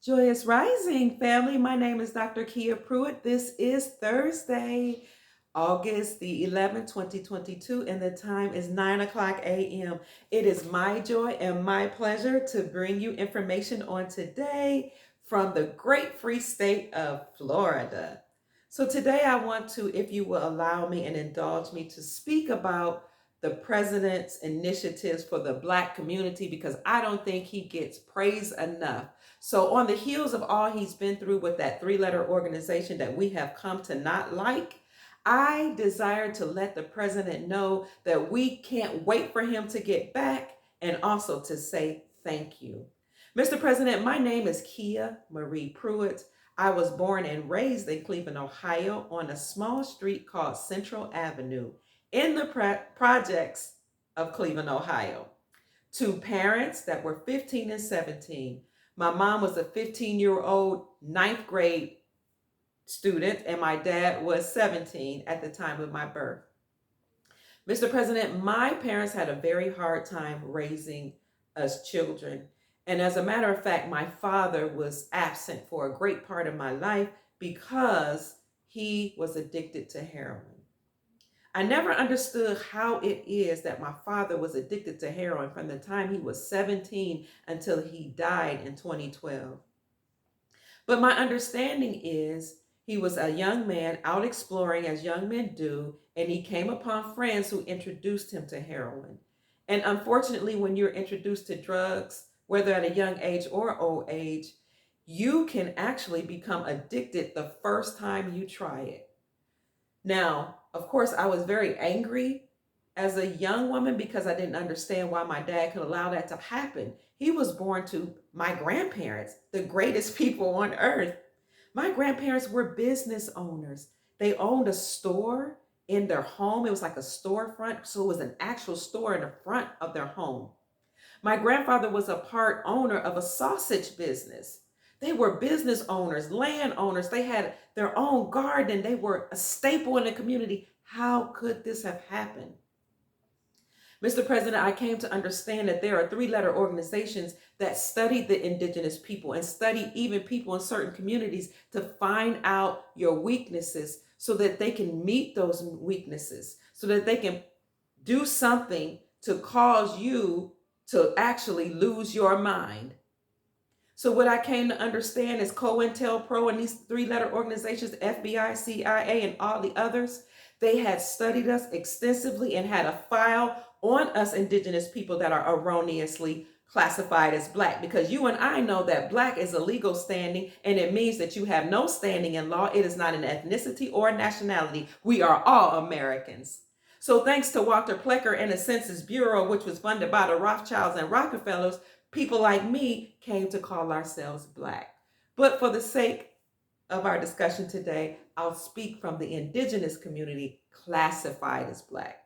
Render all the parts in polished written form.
Joyous Rising family. My name is Dr. Kia Pruitt. This is Thursday, August the 11th, 2022, and the time is 9 o'clock a.m. It is my joy and my pleasure to bring you information on today from the great free state of Florida. So today I want to, if you will allow me and indulge me, to speak about the president's initiatives for the Black community because I don't think he gets praise enough. So, on the heels of all he's been through with that three-letter organization that we have come to not like, I desire to let the president know that we can't wait for him to get back and also to say thank you. Mr. President, my name is Kia Marie Pruitt. I was born and raised in Cleveland, Ohio, on a small street called Central Avenue in the projects of Cleveland, Ohio. Two parents that were 15 and 17. My mom was a 15-year-old ninth grade student, and my dad was 17 at the time of my birth. Mr. President, my parents had a very hard time raising us children. And as a matter of fact, my father was absent for a great part of my life because he was addicted to heroin. I never understood how it is that my father was addicted to heroin from the time he was 17 until he died in 2012. But my understanding is he was a young man out exploring as young men do, and he came upon friends who introduced him to heroin. And unfortunately, when you're introduced to drugs, whether at a young age or old age, you can actually become addicted the first time you try it. Now, of course, I was very angry as a young woman because I didn't understand why my dad could allow that to happen. He was born to my grandparents, the greatest people on earth. My grandparents were business owners. They owned a store in their home. It was like a storefront, so it was an actual store in the front of their home. My grandfather was a part owner of a sausage business. They were business owners, land owners. They had their own garden. They were a staple in the community. How could this have happened? Mr. President, I came to understand that there are three-letter organizations that study the indigenous people and study even people in certain communities to find out your weaknesses so that they can meet those weaknesses, so that they can do something to cause you to actually lose your mind. So what I came to understand is COINTELPRO and these three-letter organizations, FBI, CIA, and all the others, they had studied us extensively and had a file on us indigenous people that are erroneously classified as Black, because you and I know that Black is a legal standing, and it means that you have no standing in law. It is not an ethnicity or a nationality. We are all Americans. So thanks to Walter Plecker and the Census Bureau, which was funded by the Rothschilds and Rockefellers, people like me came to call ourselves Black. But for the sake of our discussion today, I'll speak from the indigenous community classified as Black.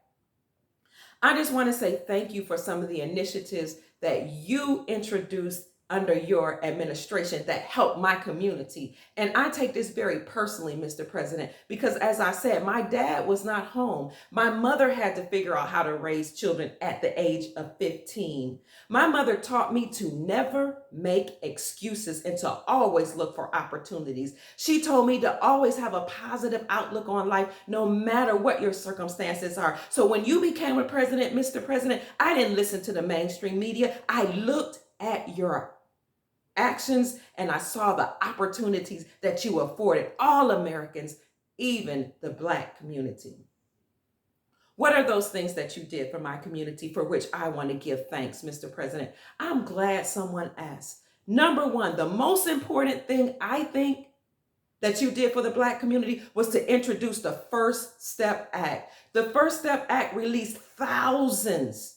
I just want to say thank you for some of the initiatives that you introduced under your administration that helped my community. And I take this very personally, Mr. President, because as I said, my dad was not home. My mother had to figure out how to raise children at the age of 15. My mother taught me to never make excuses and to always look for opportunities. She told me to always have a positive outlook on life, no matter what your circumstances are. So when you became a president, Mr. President, I didn't listen to the mainstream media. I looked at your actions and I saw the opportunities that you afforded all Americans, even the Black community. What are those things that you did for my community for which I want to give thanks, Mr. President? I'm glad someone asked. Number one, the most important thing I think that you did for the Black community was to introduce the First Step Act. The First Step Act released thousands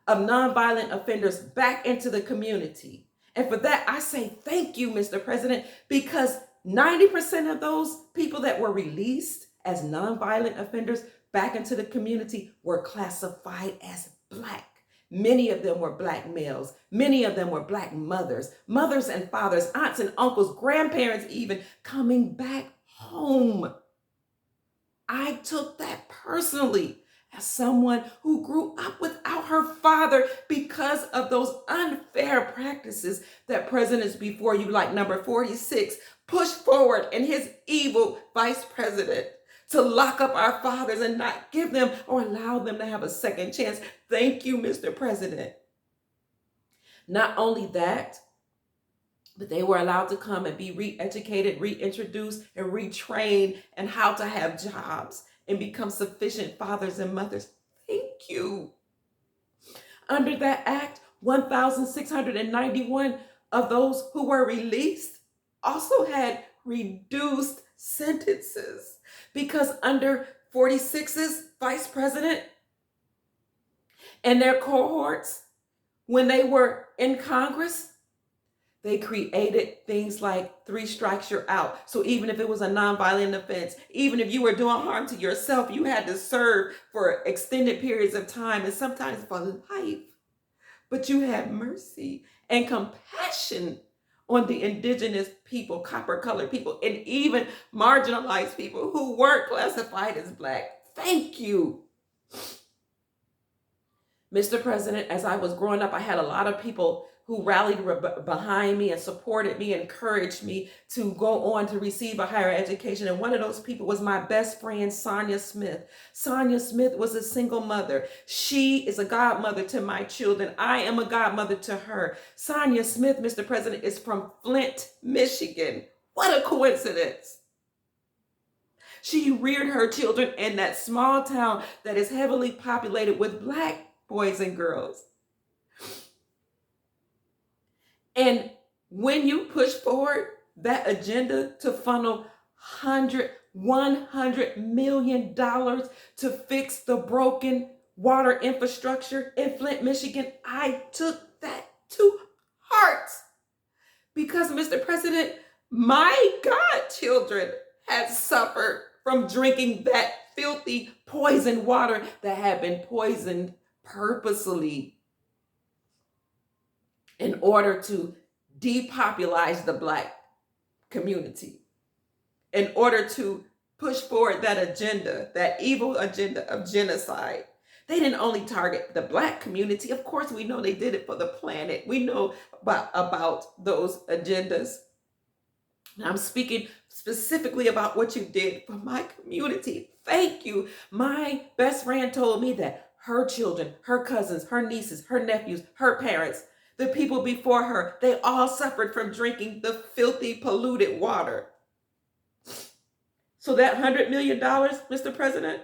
of nonviolent offenders back into the community. And for that, I say thank you, Mr. President, because 90% of those people that were released as nonviolent offenders back into the community were classified as Black. Many of them were Black males. Many of them were Black mothers, mothers and fathers, aunts and uncles, grandparents even coming back home. I took that personally. as someone who grew up without her father because of those unfair practices that presidents before you, like number 46, pushed forward and his evil vice president to lock up our fathers and not give them or allow them to have a second chance. Thank you, Mr. President. Not only that, but they were allowed to come and be re-educated, reintroduced, and retrained and how to have jobs and become sufficient fathers and mothers. Thank you. Under that act, 1,691 of those who were released also had reduced sentences because under 46's vice president and their cohorts, when they were in Congress, they created things like 3 strikes, you're out. So even if it was a nonviolent offense, even if you were doing harm to yourself, you had to serve for extended periods of time and sometimes for life. But you had mercy and compassion on the indigenous people, copper-colored people, and even marginalized people who weren't classified as Black. Thank you. Mr. President, as I was growing up, I had a lot of people who rallied behind me and supported me, encouraged me to go on to receive a higher education. And one of those people was my best friend, Sonia Smith. Sonia Smith was a single mother. She is a godmother to my children. I am a godmother to her. Sonia Smith, Mr. President, is from Flint, Michigan. What a coincidence. She reared her children in that small town that is heavily populated with Black boys and girls. And when you push forward that agenda to funnel $100 million to fix the broken water infrastructure in Flint, Michigan, I took that to heart. Because, Mr. President, my godchildren had suffered from drinking that filthy poisoned water that had been poisoned purposely in order to depopulize the Black community, in order to push forward that agenda, that evil agenda of genocide. They didn't only target the Black community. Of course, we know they did it for the planet. We know about those agendas. And I'm speaking specifically about what you did for my community. Thank you. My best friend told me that her children, her cousins, her nieces, her nephews, her parents, the people before her, they all suffered from drinking the filthy, polluted water. So that $100 million, Mr. President,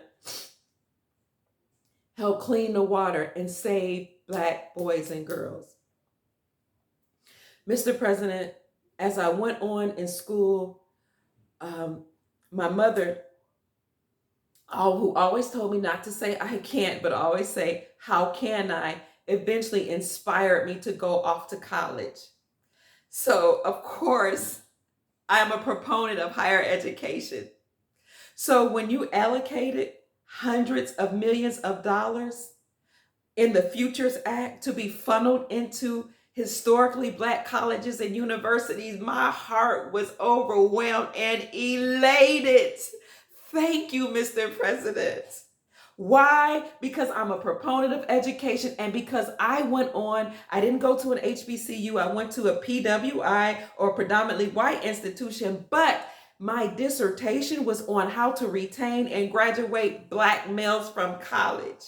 helped clean the water and save Black boys and girls. Mr. President, as I went on in school, my mother, who always told me not to say I can't, but always say, how can I, eventually inspired me to go off to college. So, of course, I'm a proponent of higher education. So when you allocated hundreds of millions of dollars in the Futures Act to be funneled into historically Black colleges and universities, my heart was overwhelmed and elated. Thank you, Mr. President. Why? Because I'm a proponent of education and because I didn't go to an HBCU, I went to a PWI or predominantly white institution, but my dissertation was on how to retain and graduate Black males from college.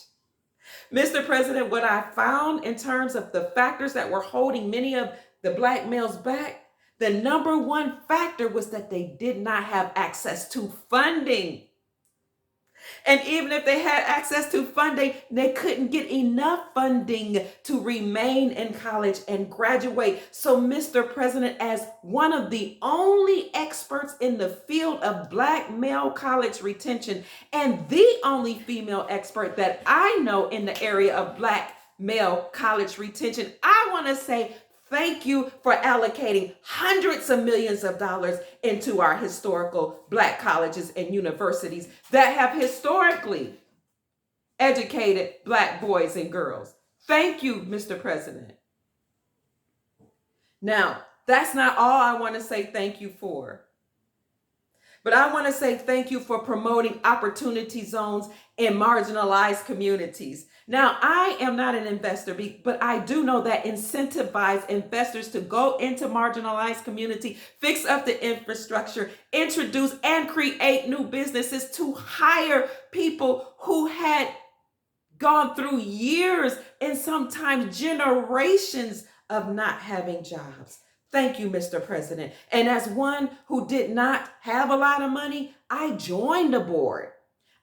Mr. President, what I found in terms of the factors that were holding many of the Black males back, the number one factor was that they did not have access to funding. And even if they had access to funding, they couldn't get enough funding to remain in college and graduate. So, Mr. President, as one of the only experts in the field of Black male college retention and the only female expert that I know in the area of Black male college retention, I want to say thank you for allocating hundreds of millions of dollars into our historical Black colleges and universities that have historically educated Black boys and girls. Thank you, Mr. President. Now, that's not all I want to say thank you for. But I want to say thank you for promoting opportunity zones in marginalized communities. Now, I am not an investor, but I do know that incentivize investors to go into marginalized community, fix up the infrastructure, introduce and create new businesses to hire people who had gone through years and sometimes generations of not having jobs. Thank you, Mr. President. And as one who did not have a lot of money, I joined the board.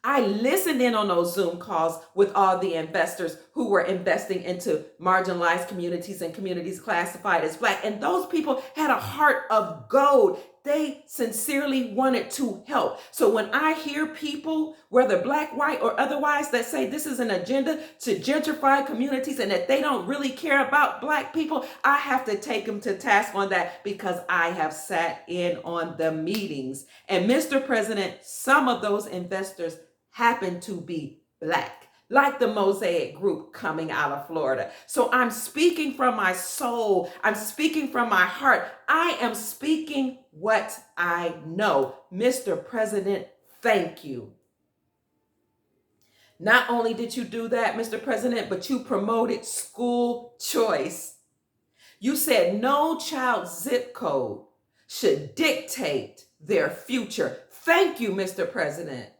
I listened in on those Zoom calls with all the investors who were investing into marginalized communities and communities classified as Black. And those people had a heart of gold. They sincerely wanted to help. So when I hear people, whether Black, white, or otherwise, that say this is an agenda to gentrify communities and that they don't really care about Black people, I have to take them to task on that because I have sat in on the meetings. And Mr. President, some of those investors happen to be Black, like the Mosaic Group coming out of Florida. So I'm speaking from my soul. I'm speaking from my heart. I am speaking what I know. Mr. President, thank you. Not only did you do that, Mr. President, but you promoted school choice. You said no child's zip code should dictate their future. Thank you, Mr. President.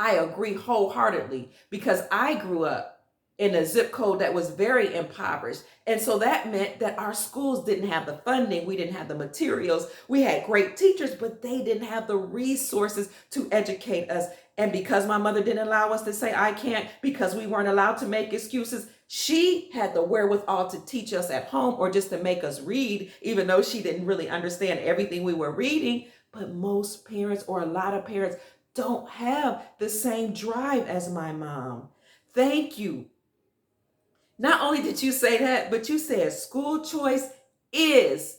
I agree wholeheartedly because I grew up in a zip code that was very impoverished. And so that meant that our schools didn't have the funding. We didn't have the materials. We had great teachers, but they didn't have the resources to educate us. And because my mother didn't allow us to say, I can't, because we weren't allowed to make excuses, she had the wherewithal to teach us at home or just to make us read, even though she didn't really understand everything we were reading. But most parents, or a lot of parents, don't have the same drive as my mom. Thank you. Not only did you say that, but you said school choice is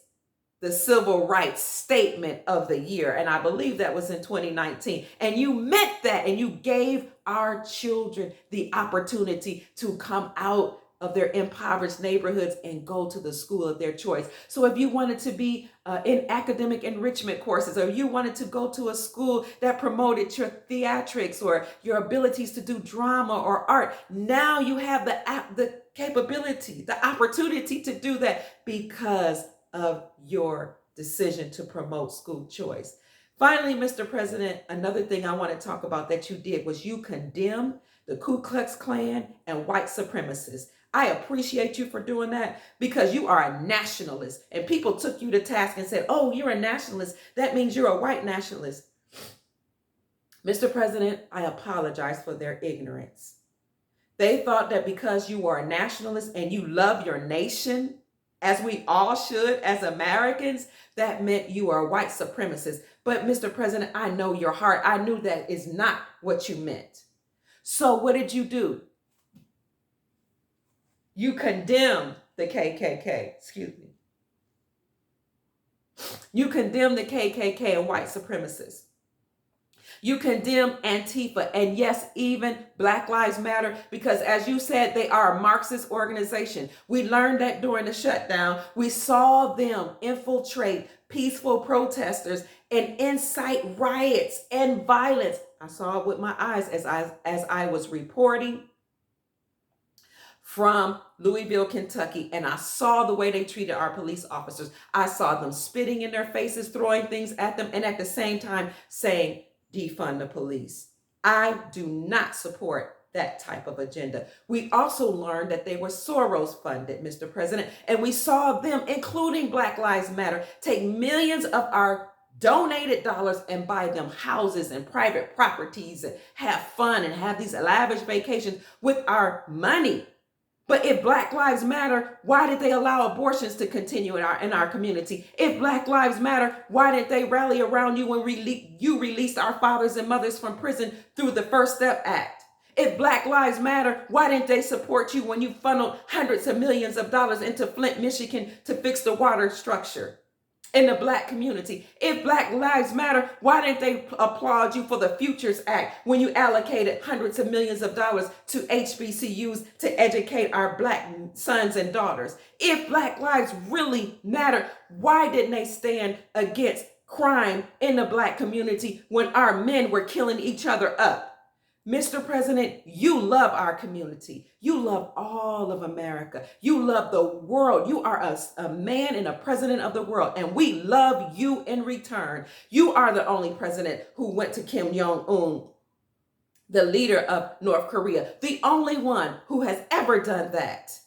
the civil rights statement of the year. And I believe that was in 2019. And you meant that, and you gave our children the opportunity to come out of their impoverished neighborhoods and go to the school of their choice. So if you wanted to be in academic enrichment courses, or you wanted to go to a school that promoted your theatrics or your abilities to do drama or art, now you have the capability, the opportunity to do that because of your decision to promote school choice. Finally, Mr. President, another thing I want to talk about that you did was you condemned the Ku Klux Klan and white supremacists. I appreciate you for doing that because you are a nationalist and people took you to task and said, oh, you're a nationalist. That means you're a white nationalist. Mr. President, I apologize for their ignorance. They thought that because you are a nationalist and you love your nation, as we all should as Americans, that meant you are a white supremacist. But Mr. President, I know your heart. I knew that is not what you meant. So what did you do? You condemned the KKK, excuse me. You condemned the KKK and white supremacists. You condemn Antifa, and yes, even Black Lives Matter, because as you said, they are a Marxist organization. We learned that during the shutdown. We saw them infiltrate peaceful protesters and incite riots and violence. I saw it with my eyes as I was reporting from Louisville, Kentucky, and I saw the way they treated our police officers. I saw them spitting in their faces, throwing things at them, and at the same time saying, defund the police. I do not support that type of agenda. We also learned that they were Soros funded, Mr. President, and we saw them, including Black Lives Matter, take millions of our donated dollars and buy them houses and private properties and have fun and have these lavish vacations with our money. But if Black Lives Matter, why did they allow abortions to continue in our community? If Black Lives Matter, why didn't they rally around you when you released our fathers and mothers from prison through the First Step Act? If Black Lives Matter, why didn't they support you when you funneled hundreds of millions of dollars into Flint, Michigan to fix the water structure in the Black community? If Black Lives Matter, why didn't they applaud you for the Futures Act when you allocated hundreds of millions of dollars to HBCUs to educate our Black sons and daughters? If Black lives really matter, why didn't they stand against crime in the Black community when our men were killing each other up. Mr. President, you love our community. You love all of America. You love the world. You are a man and a president of the world, and we love you in return. You are the only president who went to Kim Jong-un, the leader of North Korea, the only one who has ever done that.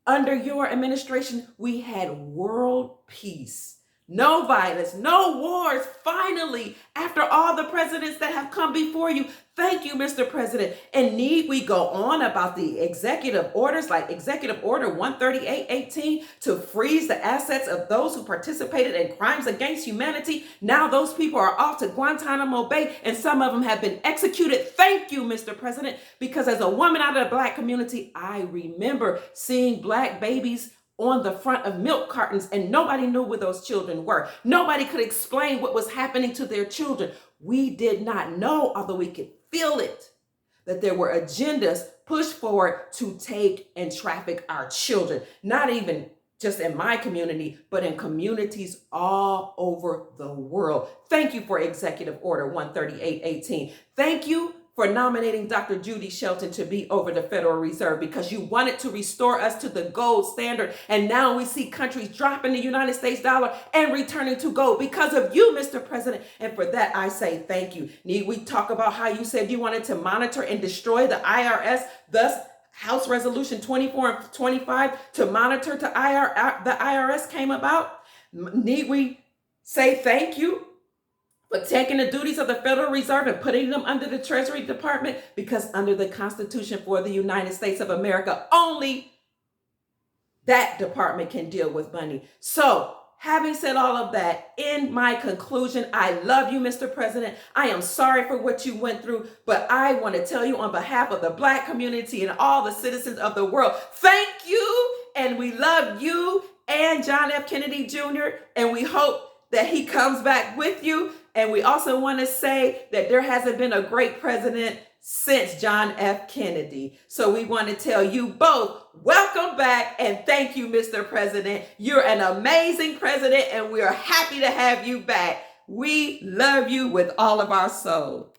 Under your administration, we had world peace. No violence, no wars. Finally, after all the presidents that have come before you, thank you, Mr. President. And need we go on about the executive orders like Executive Order 138/18 to freeze the assets of those who participated in crimes against humanity? Now those people are off to Guantanamo Bay and some of them have been executed. Thank you, Mr. President, because as a woman out of the Black community, I remember seeing Black babies on the front of milk cartons, and nobody knew where those children were. Nobody could explain what was happening to their children. We did not know, although we could feel it, that there were agendas pushed forward to take and traffic our children, not even just in my community, but in communities all over the world. Thank you for Executive Order 138/18. Thank you for nominating Dr. Judy Shelton to be over the Federal Reserve because you wanted to restore us to the gold standard. And now we see countries dropping the United States dollar and returning to gold because of you, Mr. President. And for that, I say thank you. Need we talk about how you said you wanted to monitor and destroy the IRS, thus House Resolution 24 and 25 to monitor the IRS came about? Need we say thank you for taking the duties of the Federal Reserve and putting them under the Treasury Department? Because under the Constitution for the United States of America, only that department can deal with money. So, having said all of that, in my conclusion, I love you, Mr. President. I am sorry for what you went through, but I want to tell you on behalf of the Black community and all the citizens of the world, thank you, and we love you and John F. Kennedy Jr., and we hope that he comes back with you. And we also want to say that there hasn't been a great president since John F. Kennedy. So we want to tell you both, welcome back and thank you, Mr. President. You're an amazing president and we are happy to have you back. We love you with all of our soul.